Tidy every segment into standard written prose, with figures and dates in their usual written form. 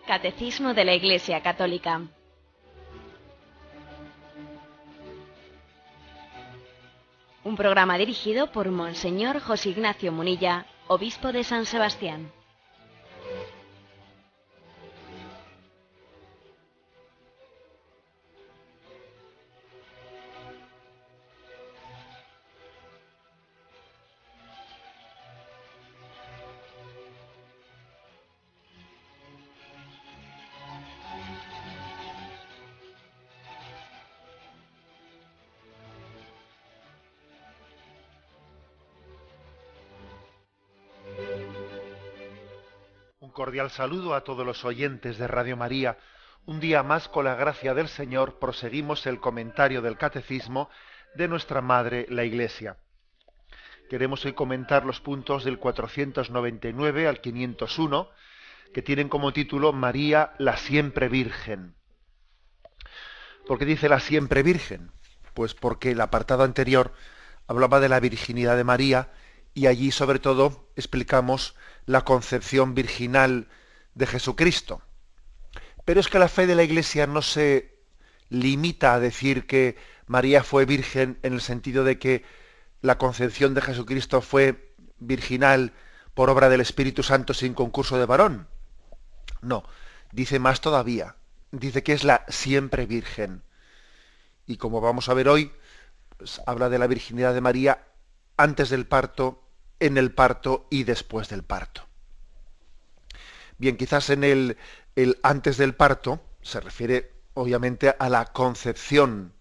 Catecismo de la Iglesia Católica. Un programa dirigido por Monseñor José Ignacio Munilla, obispo de San Sebastián. Un cordial saludo a todos los oyentes de Radio María. Un día más, con la gracia del Señor, proseguimos el comentario del Catecismo de nuestra Madre, la Iglesia. Queremos hoy comentar los puntos del 499 al 501, que tienen como título María, la siempre Virgen. ¿Por qué dice la siempre Virgen? Pues porque el apartado anterior hablaba de la virginidad de María y allí sobre todo explicamos la concepción virginal de Jesucristo. Pero es que la fe de la Iglesia no se limita a decir que María fue virgen en el sentido de que la concepción de Jesucristo fue virginal por obra del Espíritu Santo sin concurso de varón. No, dice más todavía. Dice que es la siempre virgen. Y como vamos a ver hoy, pues, habla de la virginidad de María antes del parto, en el parto y después del parto. Bien, quizás en el antes del parto se refiere obviamente a la concepción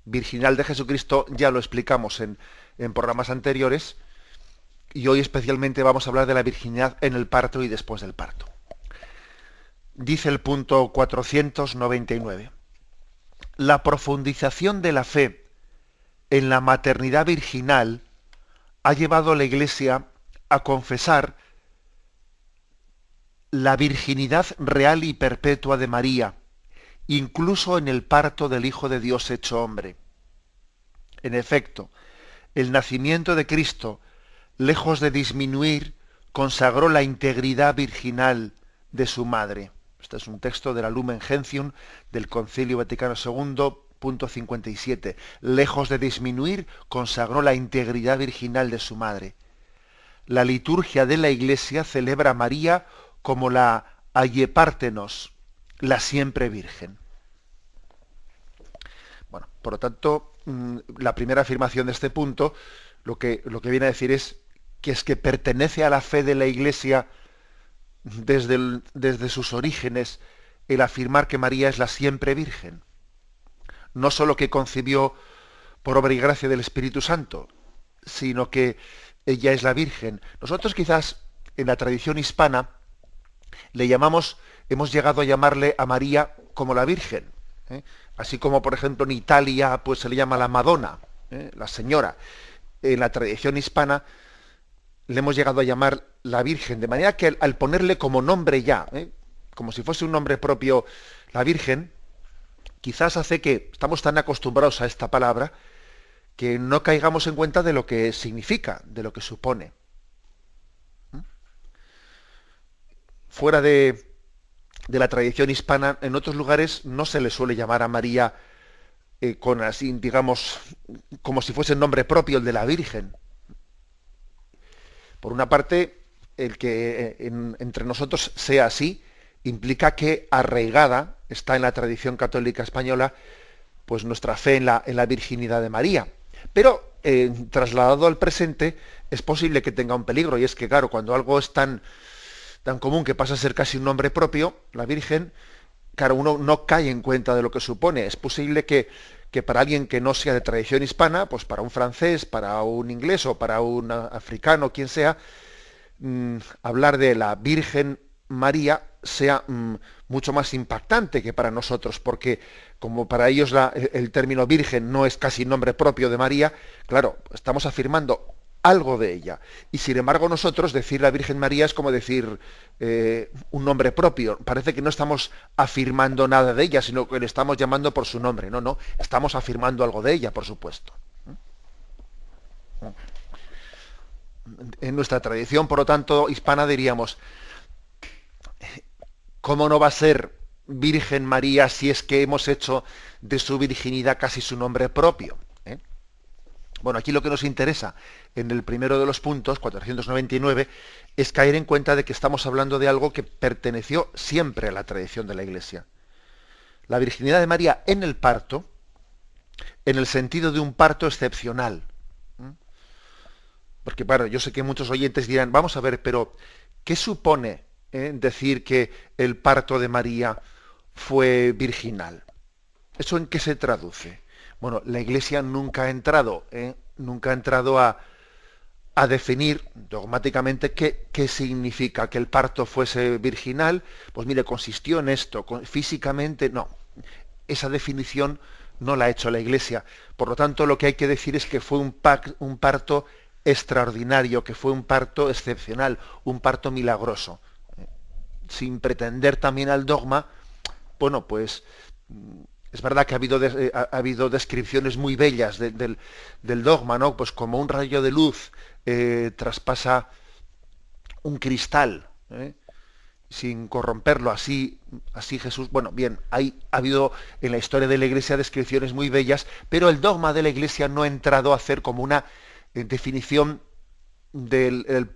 virginal de Jesucristo, ya lo explicamos en programas anteriores, y hoy especialmente vamos a hablar de la virginidad en el parto y después del parto. Dice el punto 499. La profundización de la fe en la maternidad virginal ha llevado a la Iglesia a confesar la virginidad real y perpetua de María, incluso en el parto del Hijo de Dios hecho hombre. En efecto, el nacimiento de Cristo, lejos de disminuir, consagró la integridad virginal de su madre. Este es un texto de la Lumen Gentium del Concilio Vaticano II, punto 57. Lejos de disminuir, consagró la integridad virginal de su madre. La liturgia de la Iglesia celebra a María como la Ayepártenos, la siempre Virgen. Bueno, por lo tanto, la primera afirmación de este punto lo que viene a decir es que pertenece a la fe de la Iglesia desde sus orígenes el afirmar que María es la siempre Virgen. No solo que concibió por obra y gracia del Espíritu Santo, sino que ella es la Virgen. Nosotros quizás en la tradición hispana hemos llegado a llamarle a María como la Virgen, ¿eh? Así como por ejemplo en Italia pues se le llama la Madonna, la señora. En la tradición hispana le hemos llegado a llamar la Virgen, de manera que al ponerle como nombre ya, como si fuese un nombre propio, la Virgen, quizás hace que estamos tan acostumbrados a esta palabra que no caigamos en cuenta de lo que significa, de lo que supone. Fuera de la tradición hispana, en otros lugares no se le suele llamar a María con así, digamos, como si fuese el nombre propio, el de la Virgen. Por una parte, el que entre nosotros sea así implica que arraigada está en la tradición católica española pues nuestra fe en la virginidad de María. Pero trasladado al presente es posible que tenga un peligro, y es que claro, cuando algo es tan común que pasa a ser casi un nombre propio, la Virgen, claro, uno no cae en cuenta de lo que supone. Es posible que para alguien que no sea de tradición hispana, pues para un francés, para un inglés o para un africano, quien sea, hablar de la Virgen María sea mucho más impactante que para nosotros, porque como para ellos el término Virgen no es casi nombre propio de María, claro, estamos afirmando algo de ella. Y sin embargo nosotros decir la Virgen María es como decir un nombre propio. Parece que no estamos afirmando nada de ella, sino que le estamos llamando por su nombre. No, estamos afirmando algo de ella, por supuesto. En nuestra tradición, por lo tanto, hispana diríamos, ¿Cómo no va a ser Virgen María si es que hemos hecho de su virginidad casi su nombre propio? ¿Eh? Bueno, aquí lo que nos interesa en el primero de los puntos, 499, es caer en cuenta de que estamos hablando de algo que perteneció siempre a la tradición de la Iglesia. La virginidad de María en el parto, en el sentido de un parto excepcional. Porque, bueno, yo sé que muchos oyentes dirán, vamos a ver, pero ¿qué supone decir que el parto de María fue virginal? ¿Eso en qué se traduce? Bueno, la Iglesia nunca ha entrado a definir dogmáticamente qué significa que el parto fuese virginal. Pues mire, consistió en esto, físicamente no. Esa definición no la ha hecho la Iglesia. Por lo tanto, lo que hay que decir es que fue un parto extraordinario, que fue un parto excepcional, un parto milagroso. Sin pretender también al dogma, bueno, pues es verdad que ha habido descripciones muy bellas del dogma, ¿no? Pues como un rayo de luz traspasa un cristal, sin corromperlo, así Jesús. Bueno, bien, ha habido en la historia de la Iglesia descripciones muy bellas, pero el dogma de la Iglesia no ha entrado a hacer como una definición del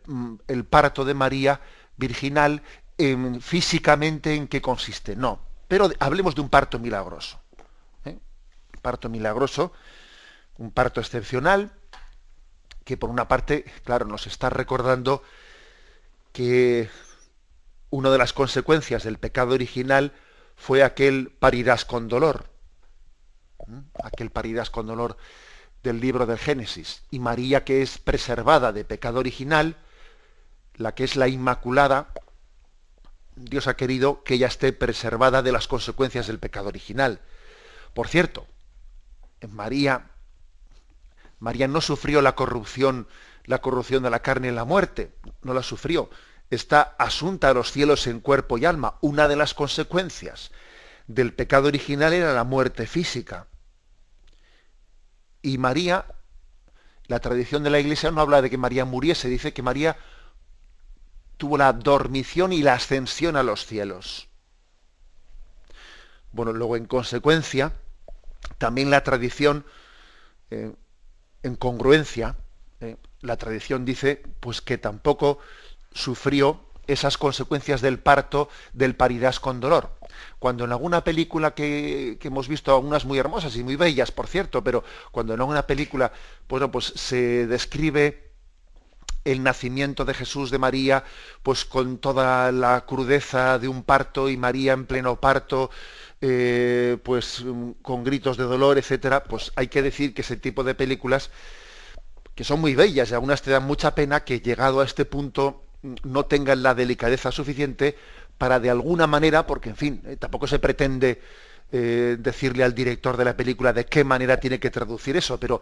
el parto de María virginal, físicamente en qué consiste. No, pero hablemos de un parto milagroso. Parto milagroso, un parto excepcional, que por una parte, claro, nos está recordando que una de las consecuencias del pecado original fue aquel parirás con dolor. Aquel parirás con dolor del libro del Génesis. Y María, que es preservada de pecado original, la que es la Inmaculada, Dios ha querido que ella esté preservada de las consecuencias del pecado original. Por cierto, María no sufrió la corrupción de la carne y la muerte, no la sufrió. Está asunta a los cielos en cuerpo y alma. Una de las consecuencias del pecado original era la muerte física. Y María, la tradición de la Iglesia no habla de que María muriese, dice que María tuvo la dormición y la ascensión a los cielos. Bueno, luego en consecuencia, también la tradición, en congruencia, la tradición dice pues que tampoco sufrió esas consecuencias del parto, del parirás con dolor. Cuando en alguna película que hemos visto, algunas muy hermosas y muy bellas, por cierto, pero cuando en alguna película, bueno, pues se describe el nacimiento de Jesús de María, pues con toda la crudeza de un parto y María en pleno parto, pues con gritos de dolor, etcétera, pues hay que decir que ese tipo de películas, que son muy bellas y algunas te dan mucha pena, que llegado a este punto no tengan la delicadeza suficiente para de alguna manera, porque en fin, tampoco se pretende decirle al director de la película de qué manera tiene que traducir eso, pero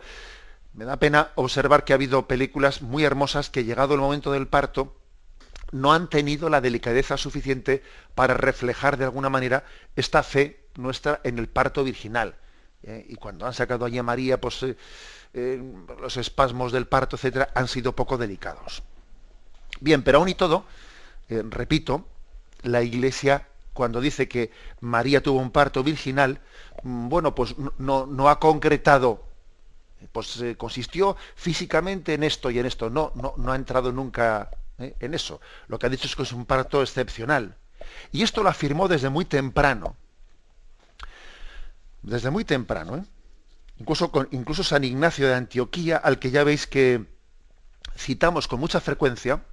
me da pena observar que ha habido películas muy hermosas que llegado el momento del parto no han tenido la delicadeza suficiente para reflejar de alguna manera esta fe nuestra en el parto virginal. Y cuando han sacado allí a María, pues los espasmos del parto, etcétera, han sido poco delicados. Bien, pero aún y todo, repito, la Iglesia, cuando dice que María tuvo un parto virginal, bueno, pues no ha concretado, pues consistió físicamente en esto y en esto. No ha entrado nunca en eso. Lo que ha dicho es que es un parto excepcional. Y esto lo afirmó desde muy temprano. Desde muy temprano, Incluso San Ignacio de Antioquía, al que ya veis que citamos con mucha frecuencia,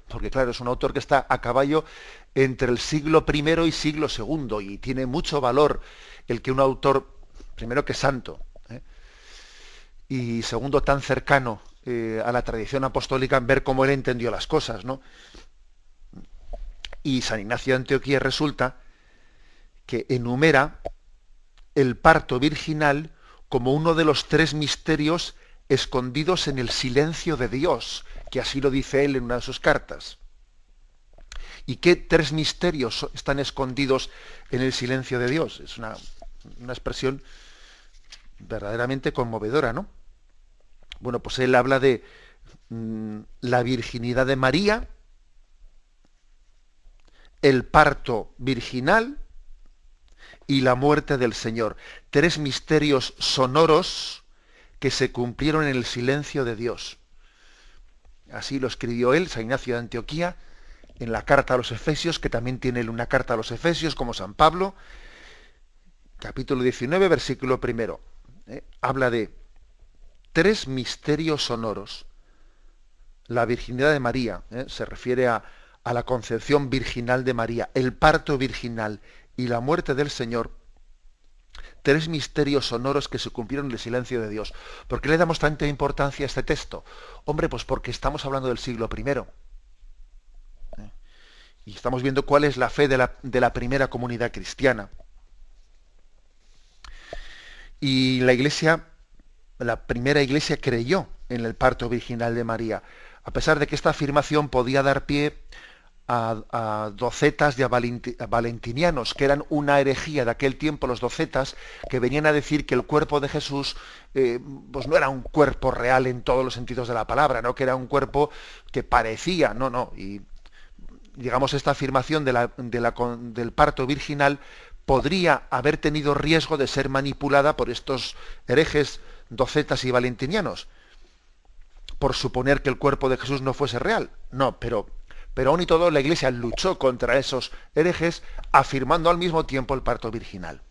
porque claro, es un autor que está a caballo entre el siglo I y siglo II, y tiene mucho valor el que un autor, primero que es santo, y segundo tan cercano a la tradición apostólica, en ver cómo él entendió las cosas, ¿no? Y San Ignacio de Antioquía resulta que enumera el parto virginal como uno de los 3 misterios escondidos en el silencio de Dios, que así lo dice él en una de sus cartas. ¿Y qué 3 misterios están escondidos en el silencio de Dios? Es una expresión verdaderamente conmovedora, ¿no? Bueno, pues él habla de la virginidad de María, el parto virginal y la muerte del Señor. 3 misterios sonoros que se cumplieron en el silencio de Dios. Así lo escribió él, San Ignacio de Antioquía, en la carta a los Efesios, que también tiene una carta a los Efesios, como San Pablo, capítulo 19, versículo 1. Habla de 3 misterios sonoros. La virginidad de María, se refiere a la concepción virginal de María, el parto virginal y la muerte del Señor. 3 misterios sonoros que se cumplieron en el silencio de Dios. ¿Por qué le damos tanta importancia a este texto? Hombre, pues porque estamos hablando del siglo I. Y estamos viendo cuál es la fe de la primera comunidad cristiana. Y la primera iglesia creyó en el parto virginal de María, a pesar de que esta afirmación podía dar pie a docetas de valentinianos, que eran una herejía de aquel tiempo, los docetas, que venían a decir que el cuerpo de Jesús pues no era un cuerpo real en todos los sentidos de la palabra, ¿no? Que era un cuerpo que parecía, no. Y digamos, esta afirmación del parto virginal podría haber tenido riesgo de ser manipulada por estos herejes docetas y valentinianos, por suponer que el cuerpo de Jesús no fuese real. No, pero aún y todo la Iglesia luchó contra esos herejes, afirmando al mismo tiempo el parto virginal.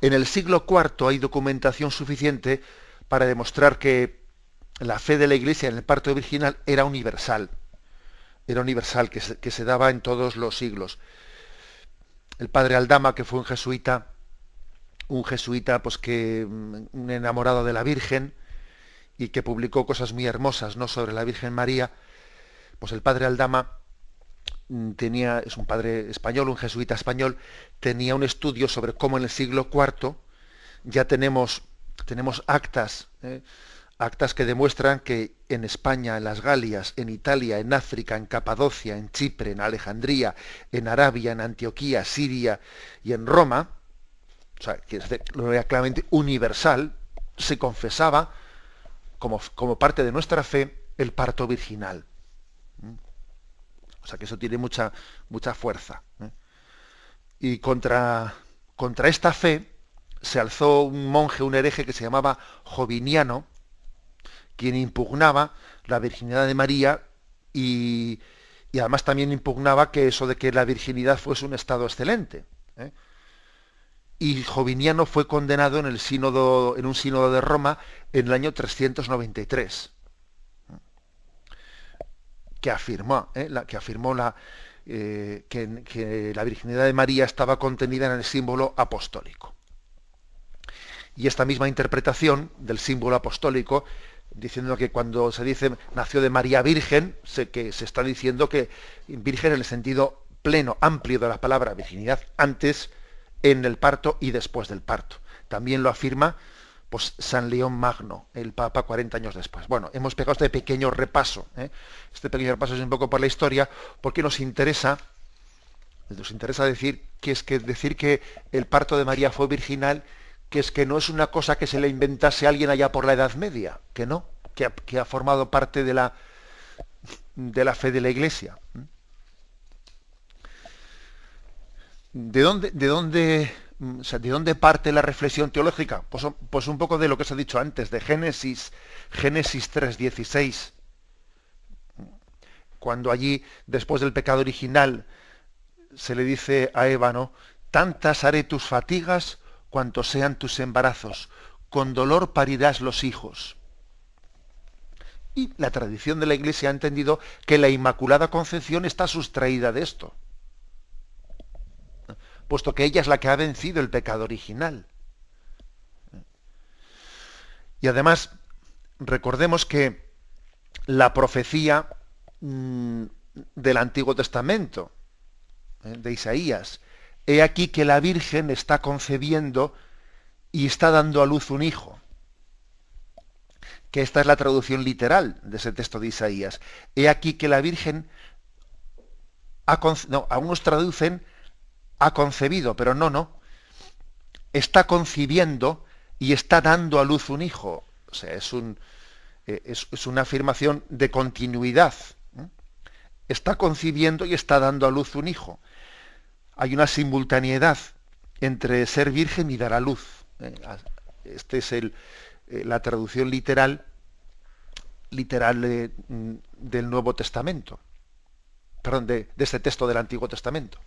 En el siglo IV hay documentación suficiente para demostrar que la fe de la Iglesia en el parto virginal era universal. Era universal, que se daba en todos los siglos. El padre Aldama, que fue un jesuita pues un enamorado de la Virgen, y que publicó cosas muy hermosas, ¿no?, sobre la Virgen María. Pues el padre Aldama es un padre español, un jesuita español, tenía un estudio sobre cómo en el siglo IV ya tenemos actas que demuestran que en España, en las Galias, en Italia, en África, en Capadocia, en Chipre, en Alejandría, en Arabia, en Antioquía, Siria y en Roma, o sea, que era claramente universal, se confesaba como parte de nuestra fe el parto virginal. O sea que eso tiene mucha fuerza. Y contra esta fe se alzó un monje, un hereje que se llamaba Joviniano, quien impugnaba la virginidad de María y además también impugnaba que eso de que la virginidad fuese un estado excelente. Y Joviniano fue condenado en un sínodo de Roma en el año 393. Que afirmó que la virginidad de María estaba contenida en el símbolo apostólico. Y esta misma interpretación del símbolo apostólico, diciendo que cuando se dice nació de María Virgen, que se está diciendo que virgen en el sentido pleno, amplio de la palabra virginidad, antes, en el parto y después del parto. También lo afirma pues San León Magno, el Papa 40 años después. Bueno, hemos pegado este pequeño repaso. Este pequeño repaso es un poco por la historia, porque nos interesa decir que el parto de María fue virginal, que es que no es una cosa que se le inventase a alguien allá por la Edad Media, que no, que ha formado parte de la fe de la Iglesia. ¿De dónde parte la reflexión teológica? Pues un poco de lo que os he dicho antes, de Génesis 3:16, cuando allí, después del pecado original, se le dice a Eva, ¿no?, tantas haré tus fatigas cuantos sean tus embarazos, con dolor parirás los hijos. Y la tradición de la Iglesia ha entendido que la Inmaculada Concepción está sustraída de esto, puesto que ella es la que ha vencido el pecado original. Y además, recordemos que la profecía del Antiguo Testamento, de Isaías, he aquí que la Virgen está concebiendo y está dando a luz un hijo. Que esta es la traducción literal de ese texto de Isaías. He aquí que la Virgen, algunos traducen ha concebido, pero no. Está concibiendo y está dando a luz un hijo. O sea, es una afirmación de continuidad. está concibiendo y está dando a luz un hijo. Hay una simultaneidad entre ser virgen y dar a luz. Este es la traducción literal del Nuevo Testamento, perdón, de este texto del Antiguo Testamento.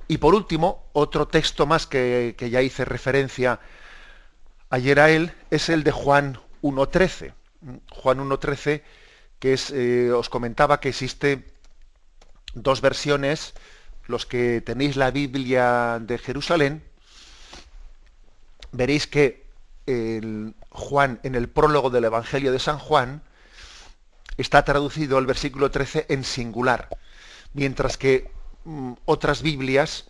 Y por último, otro texto más que ya hice referencia ayer a él, es el de Juan 1.13. Juan 1.13, que es, os comentaba que existe dos versiones. Los que tenéis la Biblia de Jerusalén, veréis que Juan, en el prólogo del Evangelio de San Juan, está traducido el versículo 13 en singular, mientras que otras Biblias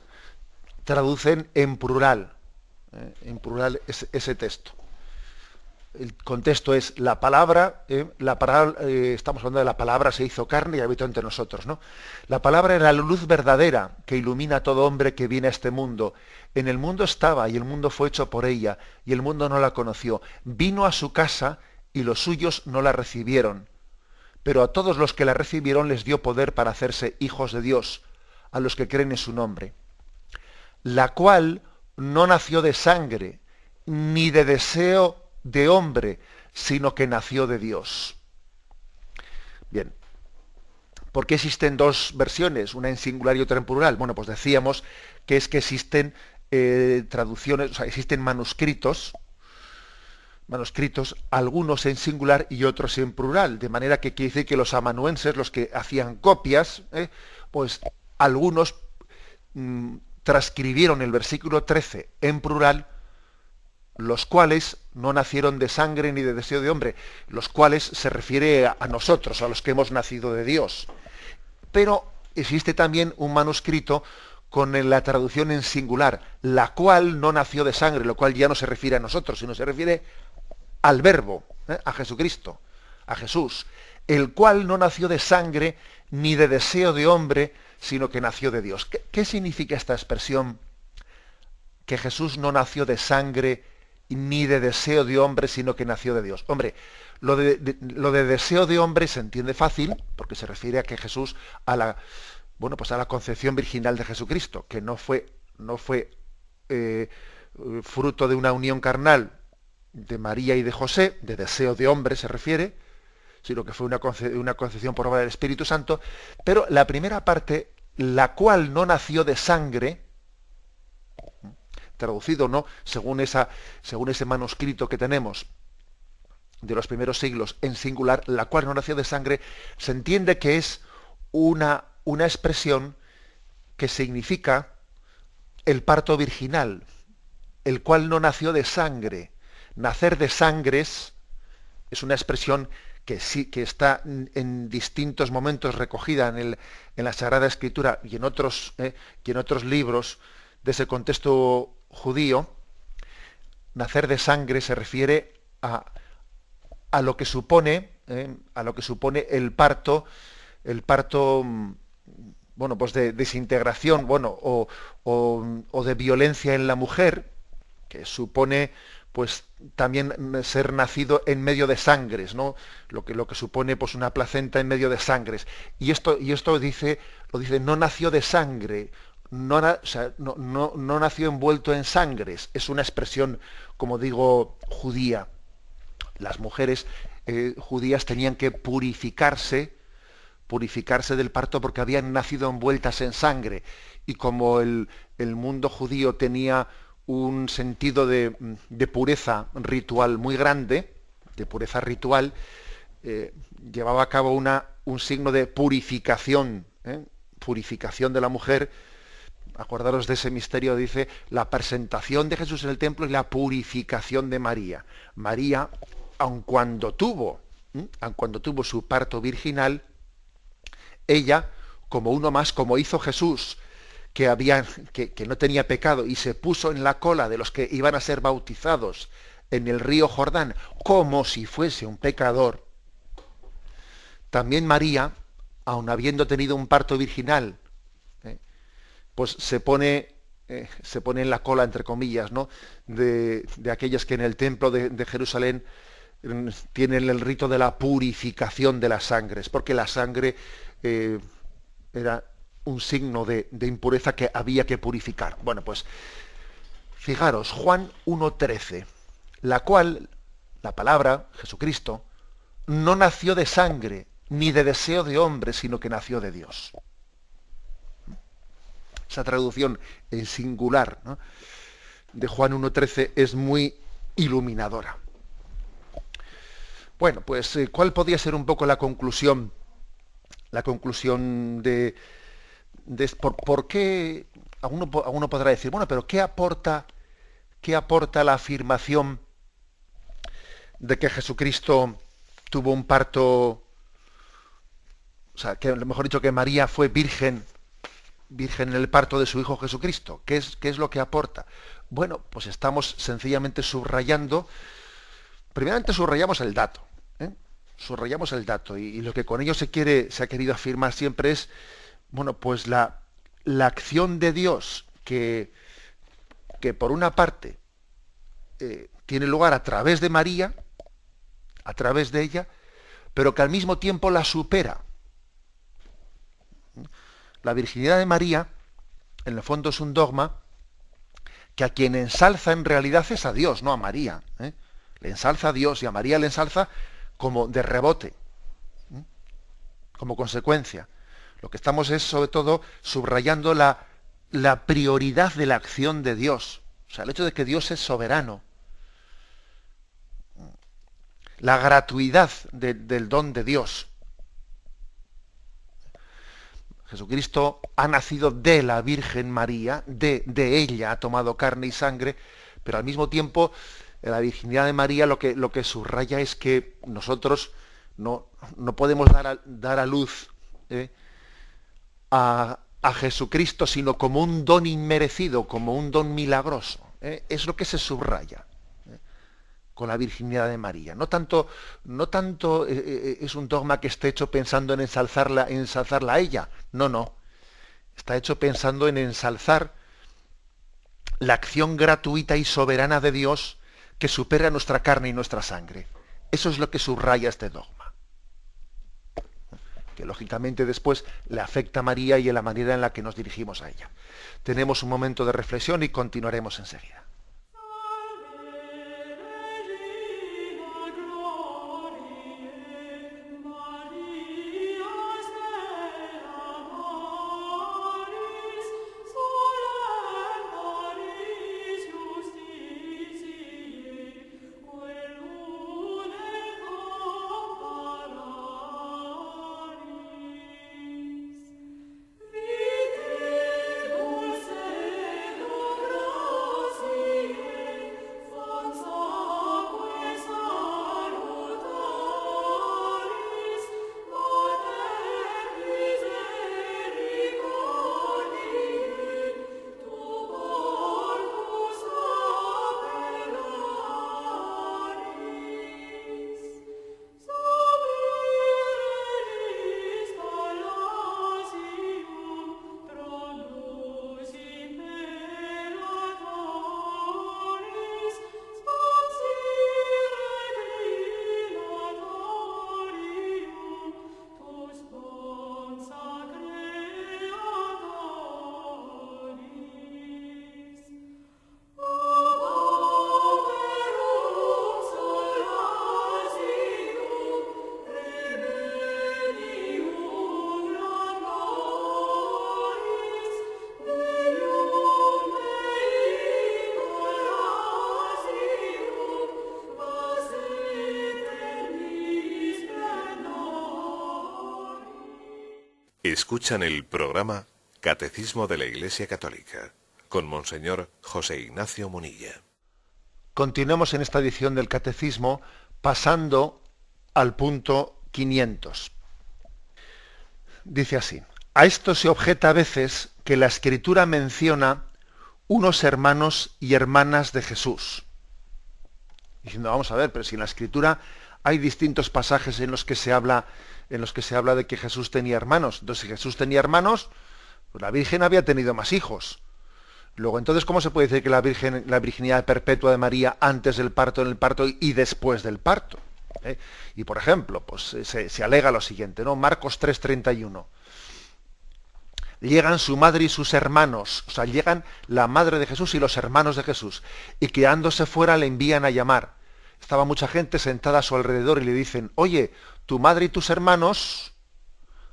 traducen en plural ese texto. El contexto es la palabra, estamos hablando de la palabra se hizo carne y habitó entre nosotros, ¿no? La palabra era la luz verdadera que ilumina a todo hombre que viene a este mundo. En el mundo estaba y el mundo fue hecho por ella y el mundo no la conoció. Vino a su casa y los suyos no la recibieron. Pero a todos los que la recibieron les dio poder para hacerse hijos de Dios, a los que creen en su nombre. La cual no nació de sangre, ni de deseo de hombre, sino que nació de Dios. Bien, ¿por qué existen dos versiones, una en singular y otra en plural? Bueno, pues decíamos que es que existen traducciones, o sea, existen manuscritos, algunos en singular y otros en plural, de manera que quiere decir que los amanuenses, los que hacían copias, pues algunos transcribieron el versículo 13 en plural, los cuales no nacieron de sangre ni de deseo de hombre, los cuales se refiere a nosotros, a los que hemos nacido de Dios. Pero existe también un manuscrito con la traducción en singular, la cual no nació de sangre, lo cual ya no se refiere a nosotros, sino se refiere al Verbo, a Jesucristo, a Jesús, el cual no nació de sangre ni de deseo de hombre, sino que nació de Dios. ¿Qué significa esta expresión? Que Jesús no nació de sangre ni de deseo de hombre, sino que nació de Dios. Hombre, lo de deseo de hombre se entiende fácil, porque se refiere a que Jesús, a la concepción virginal de Jesucristo, que no fue fruto de una unión carnal de María y de José, de deseo de hombre se refiere, sino que fue una concepción por obra del Espíritu Santo. Pero la primera parte, la cual no nació de sangre, traducido, ¿no?, según ese manuscrito que tenemos de los primeros siglos en singular, la cual no nació de sangre, se entiende que es una expresión que significa el parto virginal, el cual no nació de sangre. Nacer de sangres es una expresión que sí que está en distintos momentos recogida en la Sagrada Escritura y en otros libros de ese contexto judío. Nacer de sangre se refiere a lo que supone el parto, bueno, pues de desintegración, bueno, o de violencia en la mujer, que supone pues también ser nacido en medio de sangres, ¿no? Lo que supone pues una placenta en medio de sangres. Y esto lo dice, no nació de sangre, no nació envuelto en sangres. Es una expresión, como digo, judía. Las mujeres judías tenían que purificarse del parto porque habían nacido envueltas en sangre. Y como el mundo judío tenía un sentido de pureza ritual muy grande, llevaba a cabo un signo de purificación de la mujer. Acordaros de ese misterio, dice, la presentación de Jesús en el templo y la purificación de María. María, aun cuando tuvo su parto virginal, ella, como uno más, como hizo Jesús, que no tenía pecado y se puso en la cola de los que iban a ser bautizados en el río Jordán, como si fuese un pecador, también María, aun habiendo tenido un parto virginal, pues se pone en la cola, entre comillas, ¿no?, de aquellas que en el templo de Jerusalén tienen el rito de la purificación de las sangres, porque la sangre era un signo de impureza que había que purificar. Bueno, pues fijaros, Juan 1:13, la cual, la palabra, Jesucristo, no nació de sangre, ni de deseo de hombre, sino que nació de Dios. Esa traducción en singular, ¿no?, de Juan 1:13 es muy iluminadora. Bueno, pues ¿cuál podría ser un poco la conclusión? La conclusión de por qué alguno podrá decir, bueno, pero ¿qué aporta la afirmación de que Jesucristo tuvo un parto, o sea, que mejor dicho, que María fue virgen en el parto de su hijo Jesucristo? ¿Qué es lo que aporta? Bueno, pues estamos sencillamente subrayando, primeramente subrayamos el dato, subrayamos el dato, y lo que con ello se ha querido afirmar siempre es, bueno, pues la acción de Dios que por una parte tiene lugar a través de María, a través de ella, pero que al mismo tiempo la supera. La virginidad de María, en el fondo, es un dogma que a quien ensalza en realidad es a Dios, no a María. Le ensalza a Dios, y a María le ensalza como de rebote, como consecuencia. Lo que estamos es, sobre todo, subrayando la prioridad de la acción de Dios. O sea, el hecho de que Dios es soberano. La gratuidad del don de Dios. Jesucristo ha nacido de la Virgen María, de ella ha tomado carne y sangre, pero al mismo tiempo la virginidad de María lo que subraya es que nosotros no podemos dar a luz a Jesucristo, sino como un don inmerecido, como un don milagroso. Es lo que se subraya con la virginidad de María. No tanto es un dogma que esté hecho pensando en ensalzarla a ella. No. Está hecho pensando en ensalzar la acción gratuita y soberana de Dios que supera nuestra carne y nuestra sangre. Eso es lo que subraya este dogma, que lógicamente después le afecta a María y en la manera en la que nos dirigimos a ella. Tenemos un momento de reflexión y continuaremos enseguida. Escuchan el programa Catecismo de la Iglesia Católica con Monseñor José Ignacio Munilla. Continuamos en esta edición del Catecismo pasando al punto 500. Dice así: a esto se objeta a veces que la Escritura menciona unos hermanos y hermanas de Jesús. Diciendo, vamos a ver, pero si en la Escritura hay distintos pasajes en los que se habla de que Jesús tenía hermanos. Entonces, si Jesús tenía hermanos, pues la Virgen había tenido más hijos. Luego, entonces, ¿cómo se puede decir que la virginidad perpetua de María antes del parto, en el parto y después del parto? Y por ejemplo, pues se alega lo siguiente, ¿no? Marcos 3:31. Llegan su madre y sus hermanos, o sea, llegan la madre de Jesús y los hermanos de Jesús, y quedándose fuera le envían a llamar. Estaba mucha gente sentada a su alrededor y le dicen, oye, tu madre y tus hermanos,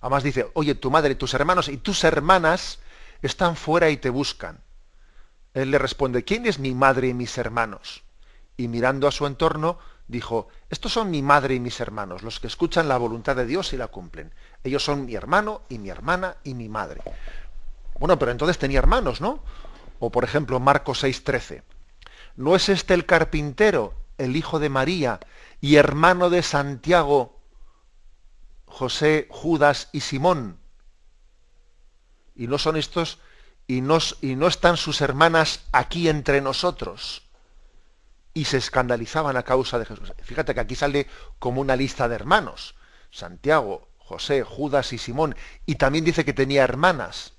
además dice, oye, tu madre y tus hermanos y tus hermanas están fuera y te buscan. Él le responde, ¿quién es mi madre y mis hermanos? Y mirando a su entorno, dijo, estos son mi madre y mis hermanos, los que escuchan la voluntad de Dios y la cumplen. Ellos son mi hermano y mi hermana y mi madre. Bueno, pero entonces tenía hermanos, ¿no? O por ejemplo, Marcos 6:13. ¿No es este el carpintero, el hijo de María y hermano de Santiago, José, Judas y Simón? ¿Y no son estos, y no están sus hermanas aquí entre nosotros? Y se escandalizaban a causa de Jesús. Fíjate que aquí sale como una lista de hermanos. Santiago, José, Judas y Simón. Y también dice que tenía hermanas.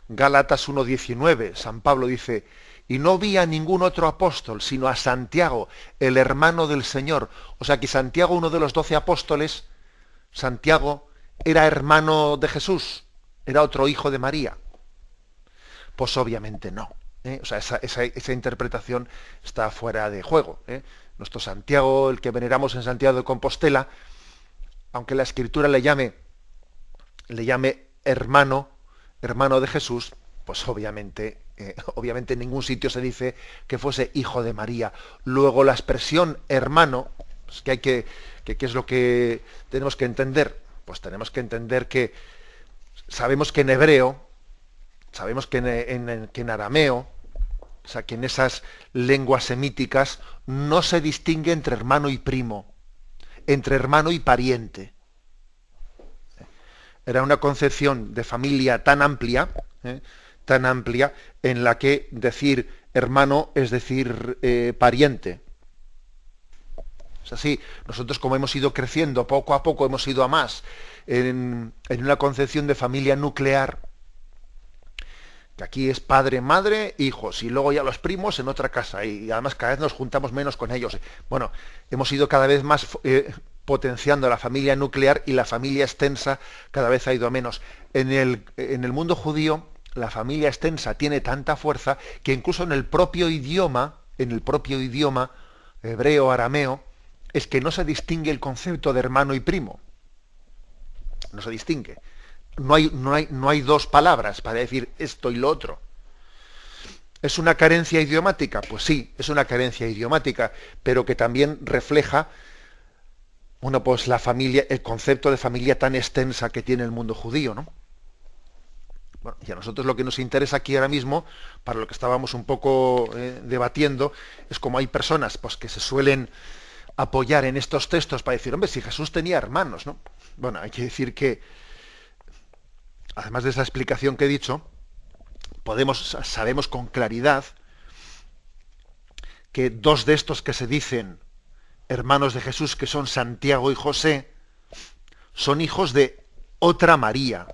Gálatas 1:19, San Pablo dice, y no vi a ningún otro apóstol, sino a Santiago, el hermano del Señor. O sea que Santiago, uno de los 12 apóstoles, Santiago era hermano de Jesús, era otro hijo de María. Pues obviamente no. O sea, esa interpretación está fuera de juego. Nuestro Santiago, el que veneramos en Santiago de Compostela, aunque la Escritura le llame hermano de Jesús, pues obviamente en ningún sitio se dice que fuese hijo de María. Luego la expresión hermano, pues ¿qué es lo que tenemos que entender? Pues tenemos que entender que sabemos que en hebreo, sabemos que en arameo, o sea, que en esas lenguas semíticas no se distingue entre hermano y primo, entre hermano y pariente. Era una concepción de familia tan amplia, en la que decir hermano es decir pariente. Es así, nosotros como hemos ido creciendo, poco a poco hemos ido a más, en una concepción de familia nuclear, que aquí es padre, madre, hijos, y luego ya los primos en otra casa, y además cada vez nos juntamos menos con ellos. Bueno, hemos ido cada vez más potenciando la familia nuclear y la familia extensa cada vez ha ido a menos. En el mundo judío, la familia extensa tiene tanta fuerza que incluso en el propio idioma hebreo, arameo, es que no se distingue el concepto de hermano y primo. No se distingue. No hay dos palabras para decir esto y lo otro. ¿Es una carencia idiomática? Pues sí, es una carencia idiomática, pero que también refleja, bueno, pues la familia, el concepto de familia tan extensa que tiene el mundo judío, ¿no? Bueno, y a nosotros lo que nos interesa aquí ahora mismo, para lo que estábamos un poco debatiendo, es como hay personas pues, que se suelen apoyar en estos textos para decir, hombre, si Jesús tenía hermanos, ¿no? Bueno, hay que decir que además de esa explicación que he dicho, sabemos con claridad que dos de estos que se dicen hermanos de Jesús, que son Santiago y José, son hijos de otra María,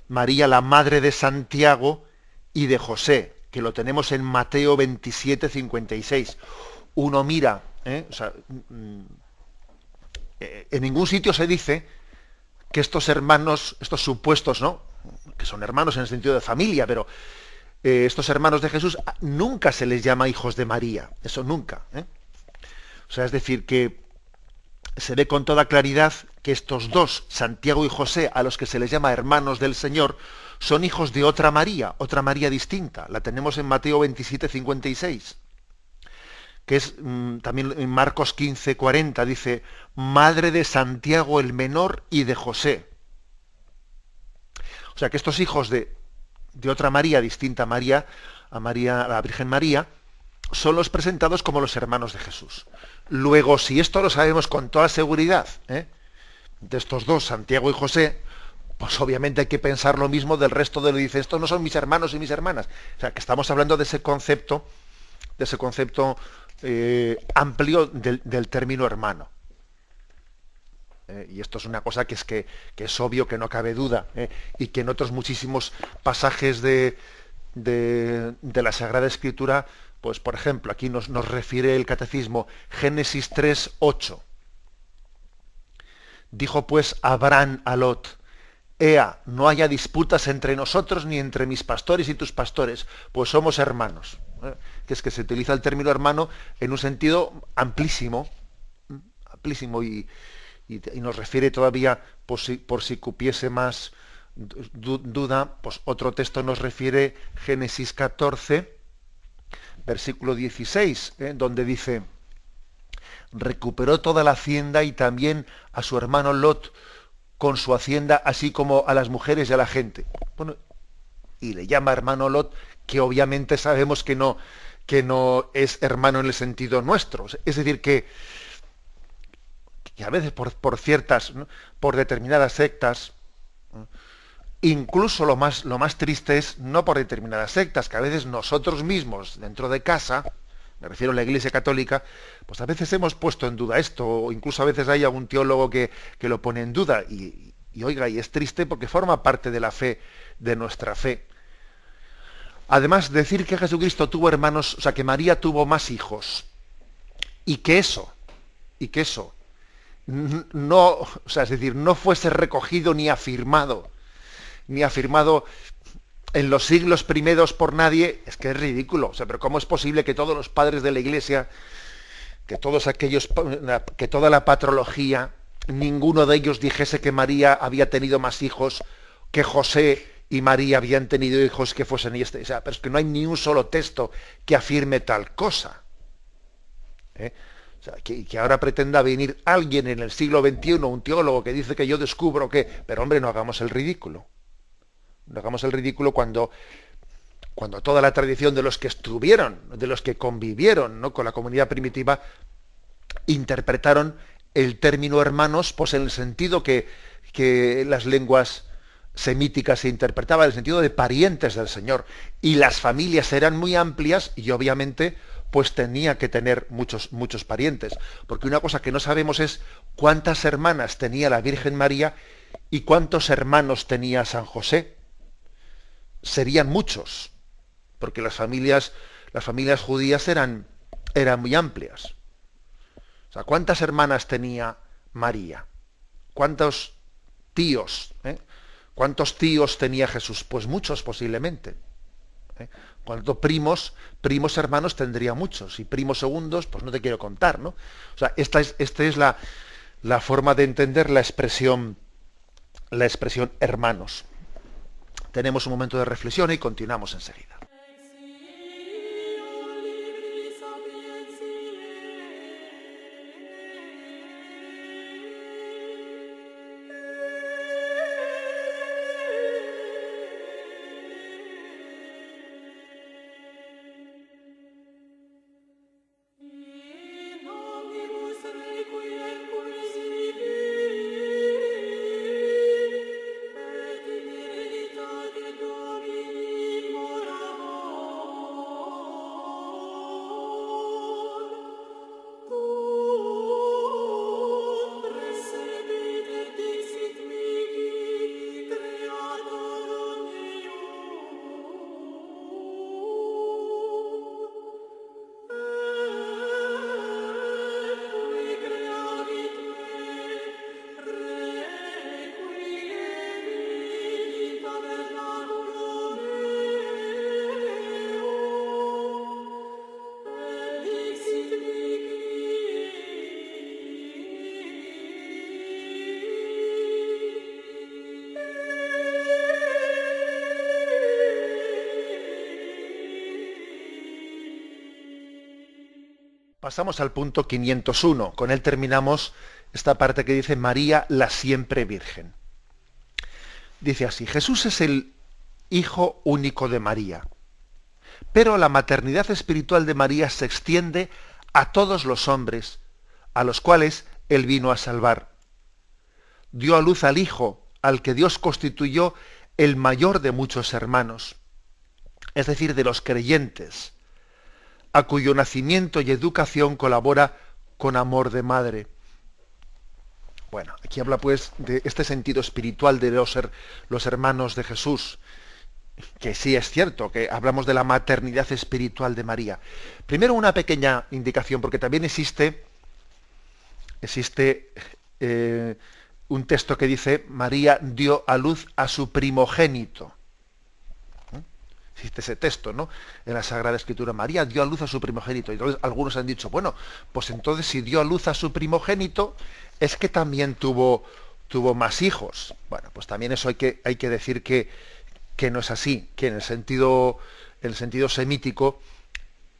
María, la madre de Santiago y de José, que lo tenemos en Mateo 27:56. Uno mira, o sea, en ningún sitio se dice que estos hermanos, estos supuestos, ¿no?, que son hermanos en el sentido de familia, pero estos hermanos de Jesús nunca se les llama hijos de María, eso nunca. O sea, es decir, que se ve con toda claridad que estos dos, Santiago y José, a los que se les llama hermanos del Señor, son hijos de otra María distinta. La tenemos en Mateo 27:56. Que es también en Marcos 15:40, dice, madre de Santiago el menor y de José. O sea que estos hijos de otra María, distinta a la Virgen María, son los presentados como los hermanos de Jesús. Luego, si esto lo sabemos con toda seguridad, de estos dos, Santiago y José, pues obviamente hay que pensar lo mismo del resto de lo que dice, estos no son mis hermanos y mis hermanas. O sea que estamos hablando de ese concepto amplio del término hermano. Y esto es una cosa que es obvio, que no cabe duda, y que en otros muchísimos pasajes de la Sagrada Escritura Pues por ejemplo, aquí nos refiere el catecismo Génesis 3:8. Dijo pues Abraham a Lot: Ea, no haya disputas entre nosotros ni entre mis pastores y tus pastores, pues somos hermanos. Que es que se utiliza el término hermano en un sentido amplísimo, amplísimo y nos refiere todavía, por si cupiese más duda, pues otro texto nos refiere Génesis 14, versículo 16, donde dice: recuperó toda la hacienda y también a su hermano Lot con su hacienda, así como a las mujeres y a la gente. Bueno, y le llama hermano Lot, que obviamente sabemos que no es hermano en el sentido nuestro. Es decir, que a veces por ciertas, ¿no?, por determinadas sectas, ¿no?, incluso lo más triste es no por determinadas sectas, que a veces nosotros mismos dentro de casa, me refiero a la Iglesia Católica, pues a veces hemos puesto en duda esto, o incluso a veces hay algún teólogo que lo pone en duda, y oiga, y es triste porque forma parte de la fe, de nuestra fe. Además, decir que Jesucristo tuvo hermanos, o sea, que María tuvo más hijos, y que eso no, o sea, es decir, no fuese recogido ni afirmado en los siglos primeros por nadie, es que es ridículo. O sea, pero ¿cómo es posible que todos los padres de la Iglesia, que toda la patrología, ninguno de ellos dijese que María había tenido más hijos, que José y María habían tenido hijos que fuesen o sea, pero es que no hay ni un solo texto que afirme tal cosa. O sea, que ahora pretenda venir alguien en el siglo XXI, un teólogo que dice que yo descubro que... Pero hombre, no hagamos el ridículo. No hagamos el ridículo cuando toda la tradición de los que estuvieron, de los que convivieron, ¿no?, con la comunidad primitiva, interpretaron el término hermanos pues en el sentido que las lenguas semíticas se interpretaban, en el sentido de parientes del Señor. Y las familias eran muy amplias y obviamente pues tenía que tener muchos parientes. Porque una cosa que no sabemos es cuántas hermanas tenía la Virgen María y cuántos hermanos tenía San José. Serían muchos, porque las familias judías eran muy amplias. O sea, ¿cuántas hermanas tenía María? ¿Cuántos tíos? ¿Cuántos tíos tenía Jesús? Pues muchos posiblemente. ¿Cuántos primos hermanos tendría? Muchos. Y primos segundos, pues no te quiero contar, ¿no? O sea, esta es la forma de entender la expresión hermanos. Tenemos un momento de reflexión y continuamos enseguida. Pasamos al punto 501. Con él terminamos esta parte que dice María, la siempre Virgen. Dice así: Jesús es el Hijo único de María, pero la maternidad espiritual de María se extiende a todos los hombres, a los cuales Él vino a salvar. Dio a luz al Hijo, al que Dios constituyó el mayor de muchos hermanos, es decir, de los creyentes, a cuyo nacimiento y educación colabora con amor de madre. Bueno, aquí habla pues de este sentido espiritual de los hermanos de Jesús, que sí es cierto, que hablamos de la maternidad espiritual de María. Primero una pequeña indicación, porque también existe un texto que dice: María dio a luz a su primogénito. Existe ese texto, ¿no? En la Sagrada Escritura: María dio a luz a su primogénito. Y entonces algunos han dicho, bueno, pues entonces si dio a luz a su primogénito, es que también tuvo más hijos. Bueno, pues también eso hay que decir que no es así, que en el sentido semítico,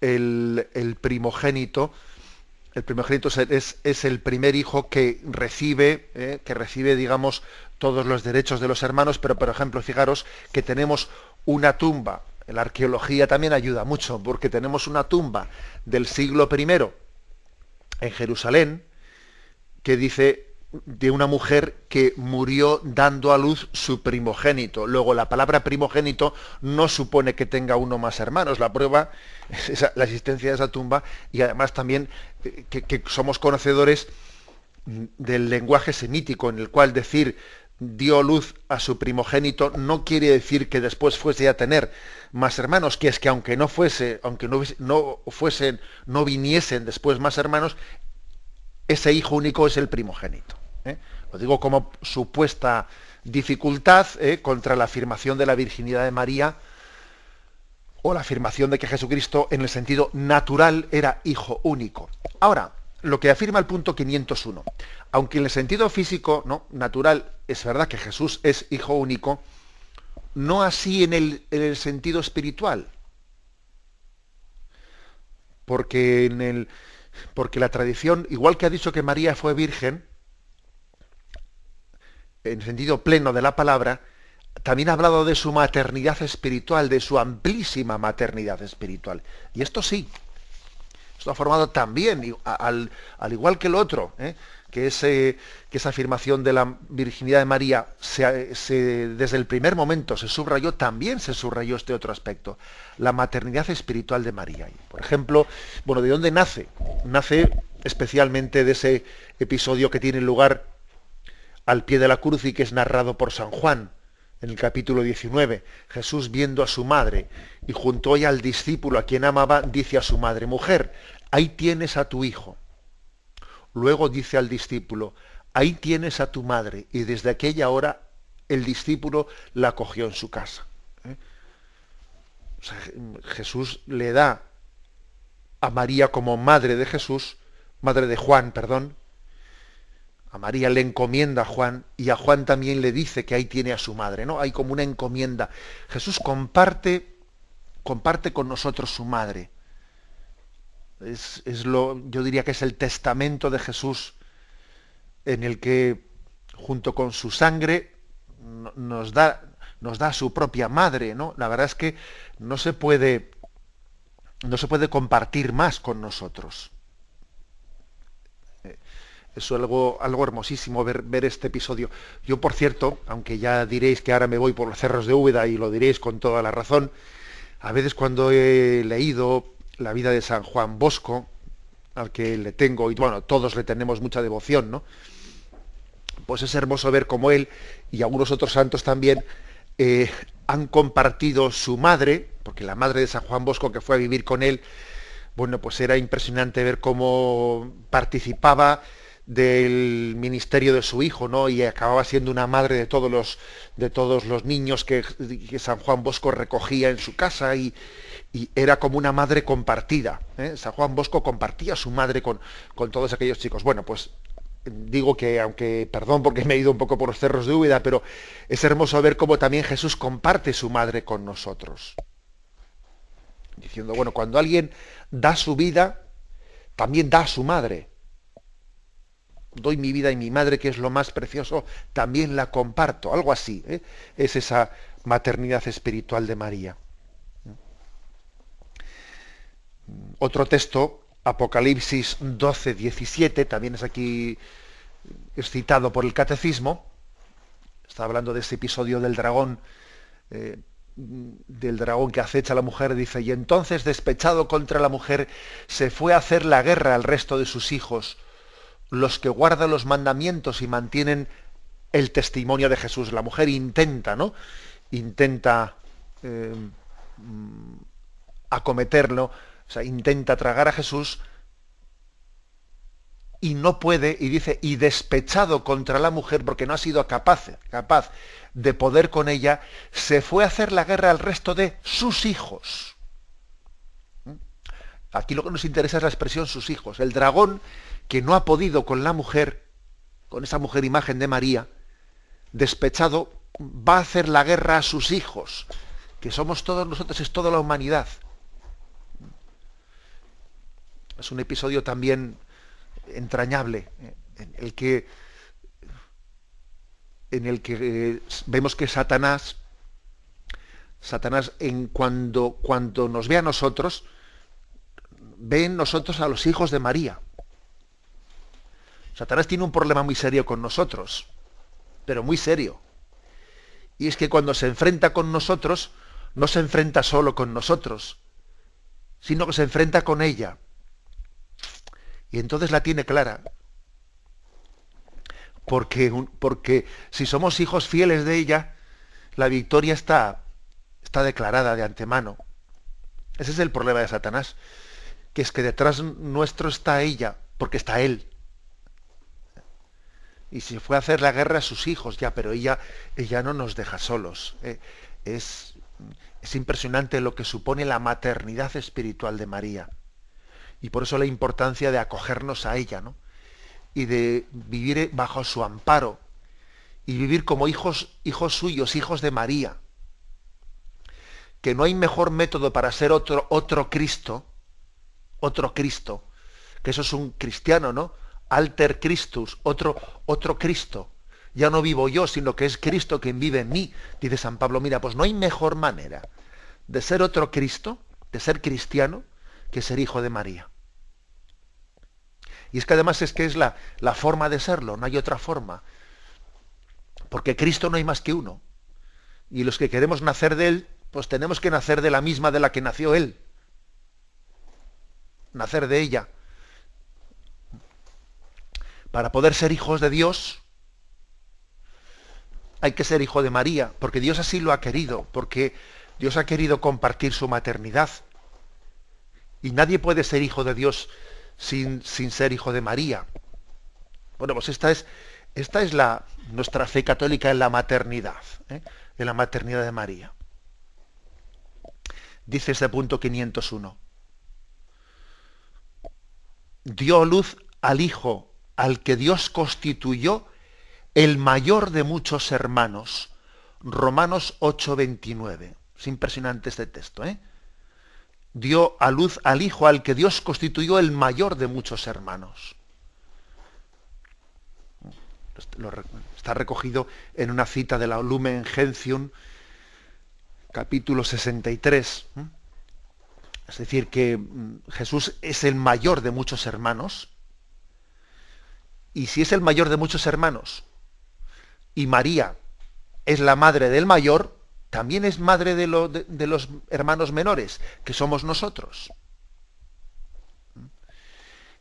el primogénito es el primer hijo que recibe, digamos, todos los derechos de los hermanos. Pero, por ejemplo, fijaros que tenemos una tumba, la arqueología también ayuda mucho, porque tenemos una tumba del siglo I en Jerusalén, que dice de una mujer que murió dando a luz su primogénito. Luego, la palabra primogénito no supone que tenga uno más hermanos. La prueba es la existencia de esa tumba, y además también que somos conocedores del lenguaje semítico, en el cual decir dio luz a su primogénito no quiere decir que después fuese a tener más hermanos, que es que aunque no viniesen después más hermanos, ese hijo único es el primogénito. Lo digo como supuesta dificultad contra la afirmación de la virginidad de María, o la afirmación de que Jesucristo en el sentido natural era hijo único. Ahora, lo que afirma el punto 501, aunque en el sentido físico, ¿no?, natural, es verdad que Jesús es hijo único, no así en el sentido espiritual. Porque la tradición, igual que ha dicho que María fue virgen, en sentido pleno de la palabra, también ha hablado de su maternidad espiritual, de su amplísima maternidad espiritual. Y esto sí, esto ha formado también, al igual que el otro, que esa afirmación de la virginidad de María desde el primer momento se subrayó, también se subrayó este otro aspecto, la maternidad espiritual de María. Y, por ejemplo, bueno, ¿de dónde nace? Nace especialmente de ese episodio que tiene lugar al pie de la cruz y que es narrado por San Juan en el capítulo 19. Jesús, viendo a su madre y junto a ella al discípulo a quien amaba, dice a su madre: mujer, ahí tienes a tu hijo. Luego dice al discípulo: ahí tienes a tu madre. Y desde aquella hora el discípulo la acogió en su casa. O sea, Jesús le da a María como madre de Juan, perdón. A María le encomienda a Juan, y a Juan también le dice que ahí tiene a su madre, ¿no? Hay como una encomienda. Jesús comparte con nosotros su madre. Yo diría que es el testamento de Jesús, en el que junto con su sangre nos da su propia madre, ¿no? La verdad es que no se puede compartir más con nosotros. Es algo hermosísimo ver este episodio. Yo, por cierto, aunque ya diréis que ahora me voy por los cerros de Úbeda, y lo diréis con toda la razón, a veces cuando he leído la vida de San Juan Bosco, al que le tengo, y bueno, todos le tenemos mucha devoción, ¿no?, pues es hermoso ver cómo él y algunos otros santos también han compartido su madre, porque la madre de San Juan Bosco, que fue a vivir con él, bueno, pues era impresionante ver cómo participaba del ministerio de su hijo, ¿no? Y acababa siendo una madre de todos los niños que San Juan Bosco recogía en su casa, y era como una madre compartida. San Juan Bosco compartía su madre con todos aquellos chicos. Bueno, pues digo que, aunque, perdón porque me he ido un poco por los cerros de Úbeda, pero es hermoso ver cómo también Jesús comparte su madre con nosotros. Diciendo, bueno, cuando alguien da su vida, también da a su madre. Doy mi vida, y mi madre, que es lo más precioso, también la comparto. Algo así, es esa maternidad espiritual de María. Otro texto, Apocalipsis 12, 17, también es citado por el Catecismo. Está hablando de ese episodio del dragón que acecha a la mujer. Dice: y entonces, despechado contra la mujer, se fue a hacer la guerra al resto de sus hijos, los que guardan los mandamientos y mantienen el testimonio de Jesús. La mujer intenta acometerlo, o sea, intenta tragar a Jesús y no puede, y dice, y despechado contra la mujer porque no ha sido capaz de poder con ella, se fue a hacer la guerra al resto de sus hijos. Aquí lo que nos interesa es la expresión sus hijos. El dragón que no ha podido con la mujer, con esa mujer imagen de María, despechado, va a hacer la guerra a sus hijos, que somos todos nosotros, es toda la humanidad. Es un episodio también entrañable, en el que vemos que Satanás cuando nos ve a nosotros, ve en nosotros a los hijos de María. Satanás tiene un problema muy serio con nosotros, pero muy serio. Y es que cuando se enfrenta con nosotros, no se enfrenta solo con nosotros, sino que se enfrenta con ella. Y entonces la tiene clara. Porque si somos hijos fieles de ella, la victoria está declarada de antemano. Ese es el problema de Satanás, que es que detrás nuestro está ella, porque está él. Y se fue a hacer la guerra a sus hijos, ya, pero ella no nos deja solos. Es impresionante lo que supone la maternidad espiritual de María. Y por eso la importancia de acogernos a ella, ¿no? Y de vivir bajo su amparo, y vivir como hijos suyos, hijos de María. Que no hay mejor método para ser otro Cristo, que eso es un cristiano, ¿no? Alter Christus, otro Cristo. Ya no vivo yo, sino que es Cristo quien vive en mí. Dice San Pablo, mira, pues no hay mejor manera de ser otro Cristo, de ser cristiano, que ser hijo de María. Y es que además es la forma de serlo, no hay otra forma. Porque Cristo no hay más que uno. Y los que queremos nacer de Él, pues tenemos que nacer de la misma de la que nació Él. Nacer de ella. Para poder ser hijos de Dios, hay que ser hijo de María, porque Dios así lo ha querido, porque Dios ha querido compartir su maternidad. Y nadie puede ser hijo de Dios sin ser hijo de María. Bueno, pues esta es nuestra fe católica en la maternidad, en la maternidad de María. Dice este punto 501. Dio luz al Hijo, al que Dios constituyó el mayor de muchos hermanos. Romanos 8:29. Es impresionante este texto, Dio a luz al Hijo, al que Dios constituyó el mayor de muchos hermanos. Está recogido en una cita de la Lumen Gentium, capítulo 63. Es decir, que Jesús es el mayor de muchos hermanos. Y si es el mayor de muchos hermanos, y María es la madre del mayor, también es madre de los hermanos menores, que somos nosotros.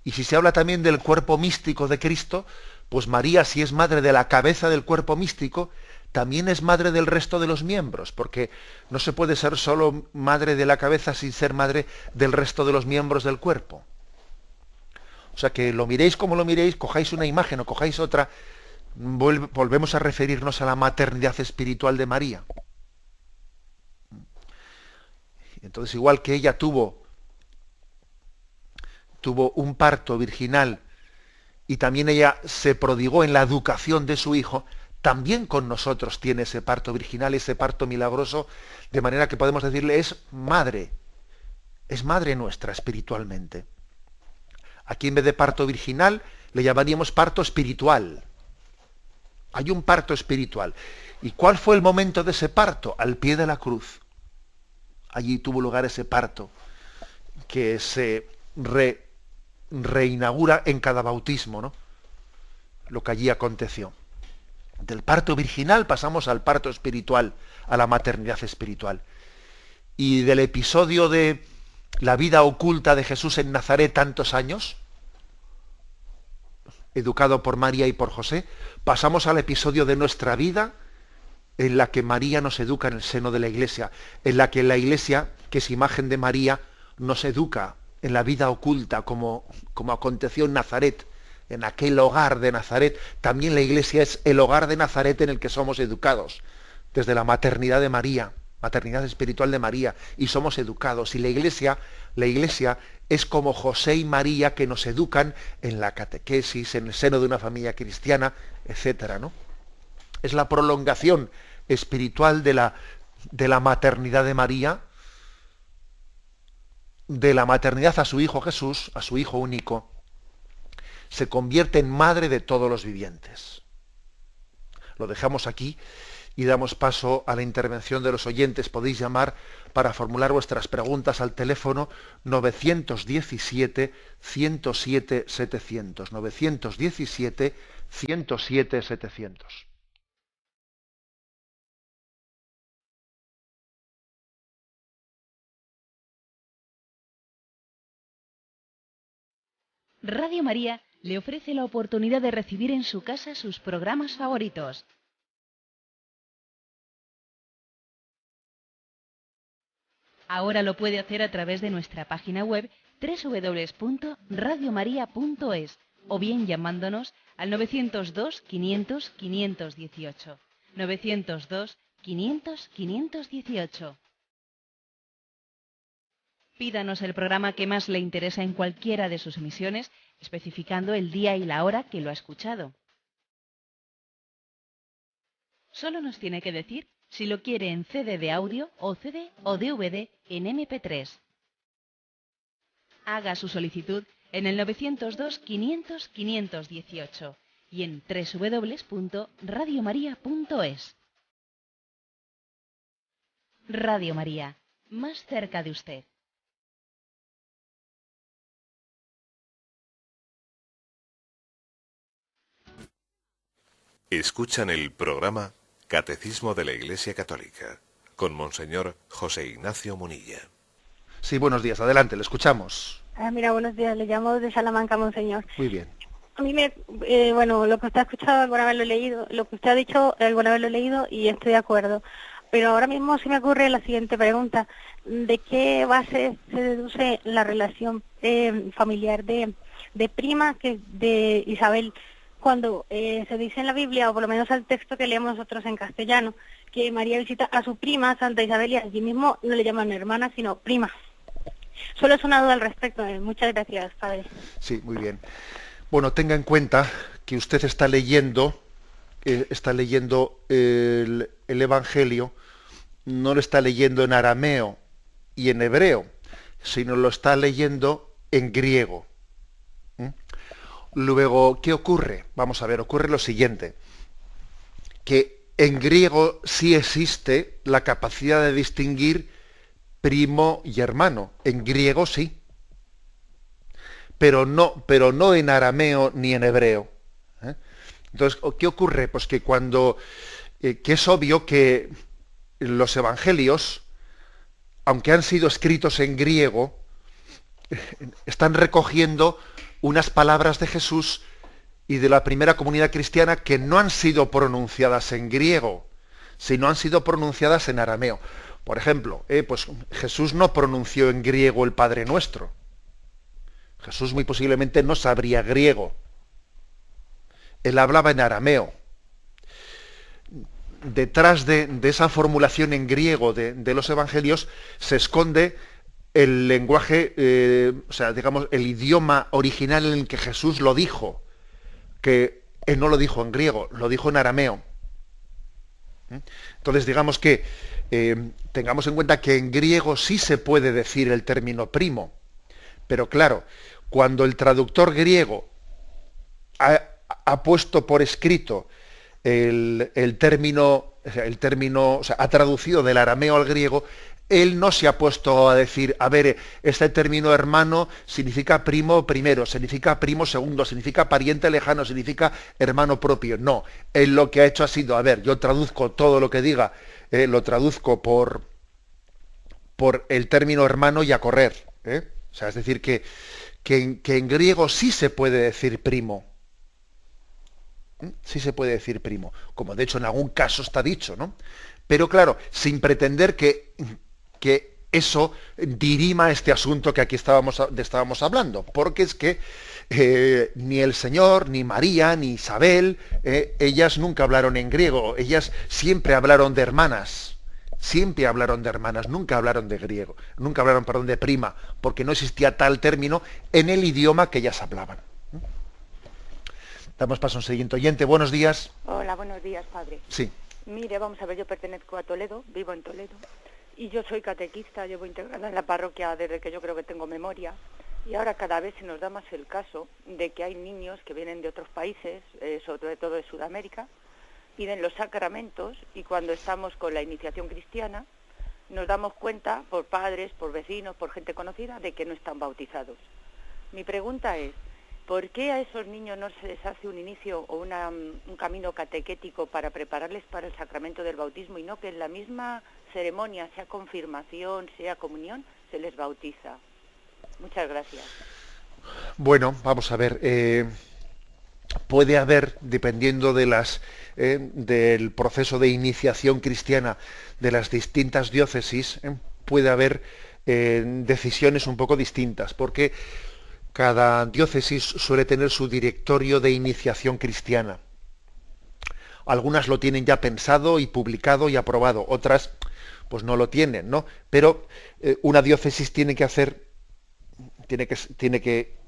Y si se habla también del cuerpo místico de Cristo, pues María, si es madre de la cabeza del cuerpo místico, también es madre del resto de los miembros, porque no se puede ser solo madre de la cabeza sin ser madre del resto de los miembros del cuerpo. O sea que lo miréis como lo miréis, cojáis una imagen o cojáis otra, volvemos a referirnos a la maternidad espiritual de María. Entonces, igual que ella tuvo un parto virginal y también ella se prodigó en la educación de su hijo, también con nosotros tiene ese parto virginal, ese parto milagroso, de manera que podemos decirle, es madre nuestra espiritualmente. Aquí en vez de parto virginal le llamaríamos parto espiritual. Hay un parto espiritual. ¿Y cuál fue el momento de ese parto? Al pie de la cruz. Allí tuvo lugar ese parto que se reinaugura en cada bautismo, ¿no? Lo que allí aconteció. Del parto virginal pasamos al parto espiritual, a la maternidad espiritual. Y del episodio de la vida oculta de Jesús en Nazaret tantos años, educado por María y por José, pasamos al episodio de nuestra vida en la que María nos educa en el seno de la Iglesia, en la que la Iglesia, que es imagen de María, nos educa en la vida oculta, como aconteció en Nazaret, en aquel hogar de Nazaret. También la Iglesia es el hogar de Nazaret en el que somos educados, desde la maternidad de María, maternidad espiritual de María, y somos educados. Y la Iglesia es como José y María, que nos educan en la catequesis, en el seno de una familia cristiana, etcétera, ¿no? Es la prolongación espiritual de la maternidad de María, de la maternidad a su Hijo Jesús, a su Hijo único. Se convierte en madre de todos los vivientes. Lo dejamos aquí y damos paso a la intervención de los oyentes. Podéis llamar para formular vuestras preguntas al teléfono 917 107 700. 917 107 700. Radio María le ofrece la oportunidad de recibir en su casa sus programas favoritos. Ahora lo puede hacer a través de nuestra página web www.radiomaria.es o bien llamándonos al 902 500 518. 902 500 518. Pídanos el programa que más le interesa en cualquiera de sus emisiones, especificando el día y la hora que lo ha escuchado. Solo nos tiene que decir si lo quiere en CD de audio o CD o DVD en MP3. Haga su solicitud en el 902 500 518 y en www.radiomaria.es. Radio María, más cerca de usted. Escuchan el programa Catecismo de la Iglesia Católica con Monseñor José Ignacio Munilla. Sí, buenos días, adelante, le escuchamos. Mira, buenos días, le llamo de Salamanca, Monseñor. Muy bien. A mí lo que usted ha escuchado alguna vez lo he leído, lo que usted ha dicho alguna vez lo he leído y estoy de acuerdo. Pero ahora mismo se me ocurre la siguiente pregunta: ¿de qué base se deduce la relación familiar de prima de Isabel? Cuando se dice en la Biblia, o por lo menos al texto que leemos nosotros en castellano, que María visita a su prima, Santa Isabel, y allí mismo no le llaman hermana, sino prima. Solo es una duda al respecto. Muchas gracias, padre. Sí, muy bien. Bueno, tenga en cuenta que usted está leyendo el Evangelio, no lo está leyendo en arameo y en hebreo, sino lo está leyendo en griego. Luego, ¿qué ocurre? Vamos a ver, ocurre lo siguiente, que en griego sí existe la capacidad de distinguir primo y hermano, en griego sí, pero no en arameo ni en hebreo. Entonces, ¿qué ocurre? Pues que que es obvio que los evangelios, aunque han sido escritos en griego, están recogiendo unas palabras de Jesús y de la primera comunidad cristiana que no han sido pronunciadas en griego, sino han sido pronunciadas en arameo. Por ejemplo, pues Jesús no pronunció en griego el Padre Nuestro. Jesús muy posiblemente no sabría griego. Él hablaba en arameo. Detrás de esa formulación en griego de los evangelios se esconde el lenguaje, digamos, el idioma original en el que Jesús lo dijo, que él no lo dijo en griego, lo dijo en arameo. Entonces, digamos que tengamos en cuenta que en griego sí se puede decir el término primo, pero claro, cuando el traductor griego ha puesto por escrito el término, o sea, ha traducido del arameo al griego, él no se ha puesto a decir, a ver, este término hermano significa primo primero, significa primo segundo, significa pariente lejano, significa hermano propio. No, él lo que ha hecho ha sido, a ver, yo traduzco todo lo que diga, lo traduzco por el término hermano y a correr. O sea, es decir, que en griego sí se puede decir primo. Sí se puede decir primo, como de hecho en algún caso está dicho, ¿no? Pero claro, sin pretender que eso dirima este asunto que aquí estábamos hablando, porque es que ni el Señor, ni María, ni Isabel, ellas nunca hablaron en griego, ellas siempre hablaron de hermanas, nunca hablaron de griego, nunca hablaron, perdón, de prima, porque no existía tal término en el idioma que ellas hablaban. Damos paso a un siguiente oyente. Buenos días. Hola, buenos días, padre. Sí. Mire, vamos a ver, yo pertenezco a Toledo, vivo en Toledo, y yo soy catequista, llevo integrada en la parroquia desde que yo creo que tengo memoria, y ahora cada vez se nos da más el caso de que hay niños que vienen de otros países, sobre todo de Sudamérica, piden los sacramentos, y cuando estamos con la iniciación cristiana, nos damos cuenta, por padres, por vecinos, por gente conocida, de que no están bautizados. Mi pregunta es, ¿por qué a esos niños no se les hace un inicio o un camino catequético para prepararles para el sacramento del bautismo y no que en la misma ceremonia, sea confirmación, sea comunión, se les bautiza? Muchas gracias. Bueno, vamos a ver. Puede haber, dependiendo del proceso de iniciación cristiana de las distintas diócesis, puede haber decisiones un poco distintas, porque cada diócesis suele tener su directorio de iniciación cristiana. Algunas lo tienen ya pensado y publicado y aprobado, otras pues no lo tienen, ¿no? Pero una diócesis tiene que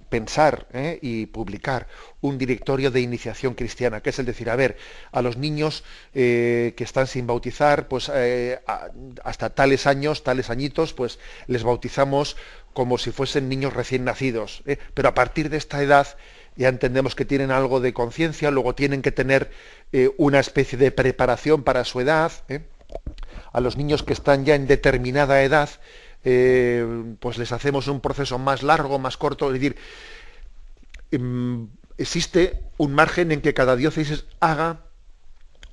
pensar y publicar un directorio de iniciación cristiana, que es el decir, a ver, a los niños que están sin bautizar, pues hasta tales años, tales añitos, pues les bautizamos como si fuesen niños recién nacidos, pero a partir de esta edad ya entendemos que tienen algo de conciencia, luego tienen que tener una especie de preparación para su edad. A los niños que están ya en determinada edad, pues les hacemos un proceso más largo, más corto, es decir, existe un margen en que cada diócesis haga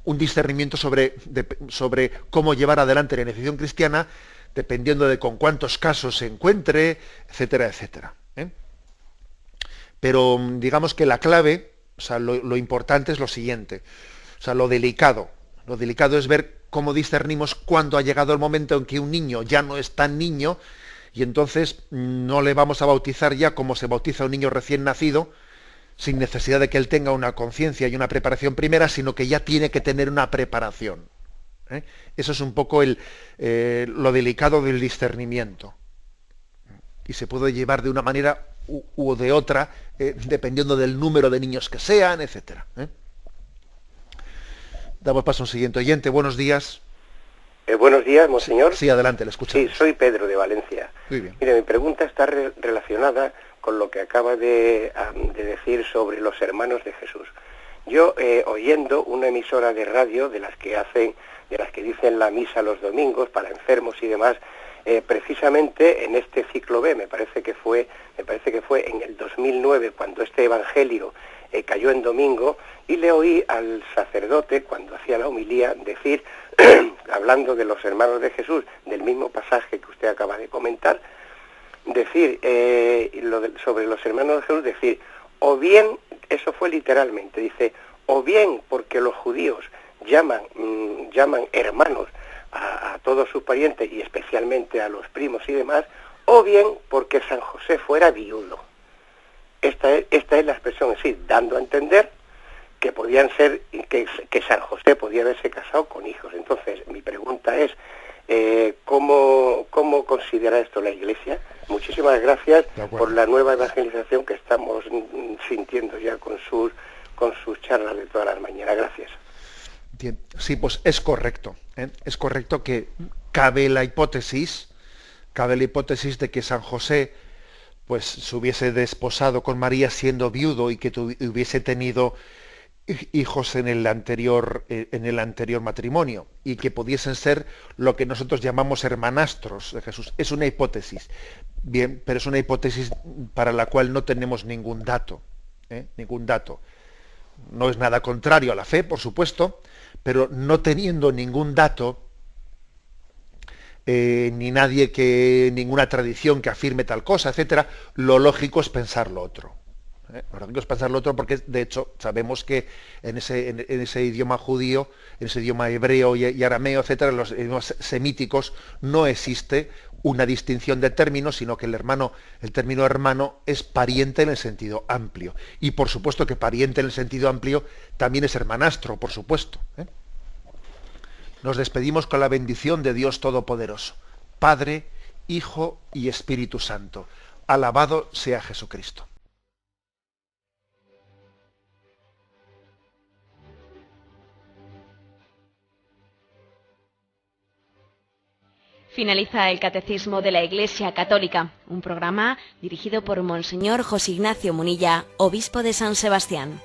un discernimiento sobre cómo llevar adelante la iniciación cristiana, dependiendo de con cuántos casos se encuentre, etcétera, etcétera. Pero digamos que la clave, o sea, lo importante es lo siguiente, o sea, lo delicado es ver cómo discernimos cuándo ha llegado el momento en que un niño ya no es tan niño y entonces no le vamos a bautizar ya como se bautiza a un niño recién nacido, sin necesidad de que él tenga una conciencia y una preparación primera, sino que ya tiene que tener una preparación. Eso es un poco lo delicado del discernimiento. Y se puede llevar de una manera u de otra, dependiendo del número de niños que sean, etcétera. Damos paso a un siguiente oyente. Buenos días. Buenos días, monseñor. Sí, adelante, le escuchamos. Sí, soy Pedro de Valencia. Muy bien. Mire, mi pregunta está relacionada con lo que acaba de decir sobre los hermanos de Jesús. Yo, oyendo una emisora de radio de las que dicen la misa los domingos para enfermos y demás, precisamente en este ciclo B, me parece que fue en el 2009 cuando este evangelio cayó en domingo, y le oí al sacerdote cuando hacía la homilía decir, hablando de los hermanos de Jesús, del mismo pasaje que usted acaba de comentar, decir sobre los hermanos de Jesús, decir, o bien, eso fue literalmente, dice, o bien porque los judíos llaman hermanos a todos sus parientes y especialmente a los primos y demás, o bien porque San José fuera viudo. Esta es la expresión, es decir, dando a entender que podían ser, que San José podía haberse casado con hijos. Entonces, mi pregunta es, ¿cómo considera esto la Iglesia? Muchísimas gracias por la nueva evangelización que estamos sintiendo ya con sus charlas de todas las mañanas. Gracias. Bien. Sí, pues es correcto. Es correcto que cabe la hipótesis de que San José pues se hubiese desposado con María siendo viudo y que hubiese tenido hijos en el anterior matrimonio y que pudiesen ser lo que nosotros llamamos hermanastros de Jesús. Es una hipótesis, bien, pero es una hipótesis para la cual no tenemos ningún dato. No es nada contrario a la fe, por supuesto, pero no teniendo ningún dato, ni ninguna tradición que afirme tal cosa, etcétera, lo lógico es pensar lo otro. Lo que expresar lo otro porque, de hecho, sabemos que en ese idioma judío, en ese idioma hebreo y arameo, etcétera, en los idiomas semíticos, no existe una distinción de términos, sino que el término hermano es pariente en el sentido amplio. Y por supuesto que pariente en el sentido amplio también es hermanastro, por supuesto. Nos despedimos con la bendición de Dios Todopoderoso, Padre, Hijo y Espíritu Santo. Alabado sea Jesucristo. Finaliza el Catecismo de la Iglesia Católica, un programa dirigido por Monseñor José Ignacio Munilla, obispo de San Sebastián.